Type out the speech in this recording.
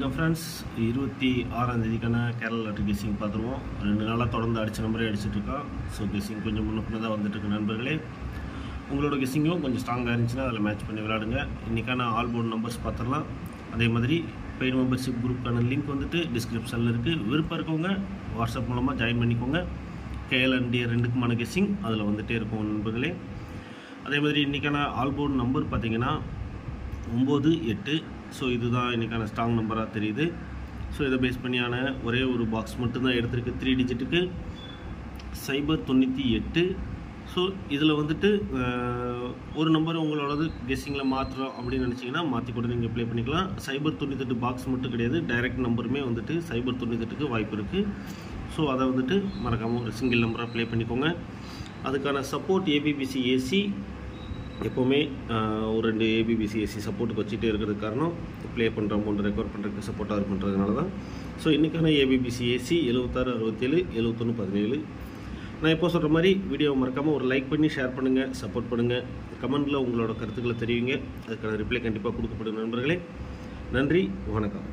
வணக்கம் ஃப்ரெண்ட்ஸ், 26ஆம் தேதிக்கான Kerala lottery guessing பார்த்துருவோம். 2 நாளாக தொடர்ந்து அடித்த நம்பரே அடிச்சிட்ருக்கோம். ஸோ கெஸ்ஸிங் கொஞ்சம் முன்ன தான் வந்துட்டுருக்கு நண்பர்களே. உங்களோட கெஸ்ஸிங்கும் கொஞ்சம் ஸ்ட்ராங்காக இருந்துச்சுன்னா அதில் மேட்ச் பண்ணி விளையாடுங்க. இன்றைக்கான ஆல் போர்டு நம்பர்ஸ் பார்த்துடலாம். அதே மாதிரி பெய்டு மெம்பர்ஷிப் குரூப்புக்கான லிங்க் வந்துட்டு டிஸ்கிரிப்ஷனில் இருக்குது. விருப்பம் இருக்கவங்க வாட்ஸ்அப் மூலமாக ஜாயின் பண்ணிக்கோங்க. KLND 2க்குமான கெஸ்ஸிங் அதில் வந்துகிட்டே இருக்கும் நண்பர்களே. அதே மாதிரி இன்றைக்கான ஆல் போர்டு நம்பர் பார்த்திங்கன்னா 9, 8. ஸோ இதுதான் இன்றைக்கான ஸ்ட்ராங் நம்பராக தெரியுது. ஸோ இதை பேஸ் பண்ணியான ஒரே ஒரு பாக்ஸ் மட்டும்தான் எடுத்திருக்கு 3 டிஜிட்டுக்கு சைபர் 98. ஸோ இதில் வந்துட்டு ஒரு நம்பர் உங்களோடது கெஸ்ஸிங்கில் மாற்றுறோம் அப்படின்னு நினச்சிங்கன்னா மாற்றி கூட நீங்கள் ப்ளே பண்ணிக்கலாம். சைபர் 98 பாக்ஸ் மட்டும் கிடையாது, டைரக்ட் நம்பருமே வந்துட்டு சைபர் 98க்கு வாய்ப்பு இருக்குது. ஸோ அதை வந்துட்டு மறக்காமல் ஒரு சிங்கிள் நம்பராக ப்ளே பண்ணிக்கோங்க. அதுக்கான சப்போர்ட் ABBC AC எப்போவுமே ஒரு 2 ABBC AC சப்போர்ட்டுக்கு வச்சுட்டே இருக்கிறதுக்கு காரணம் ப்ளே பண்ணுற அமௌண்ட் ரெக்கவர் பண்ணுறதுக்கு சப்போர்ட்டாக இருக்குன்றதுனால தான். ஸோ இன்றைக்கான ABBC AC 76, 67, 71, 17. நான் எப்போ சொல்கிற மாதிரி வீடியோவை மறக்காமல் ஒரு லைக் பண்ணி ஷேர் பண்ணுங்கள், சப்போர்ட் பண்ணுங்கள். கமெண்டில் உங்களோட கருத்துக்களை தெரிவிங்க. அதுக்கான ரிப்ளை கண்டிப்பாக கொடுக்கப்படும் நண்பர்களே. நன்றி, வணக்கம்.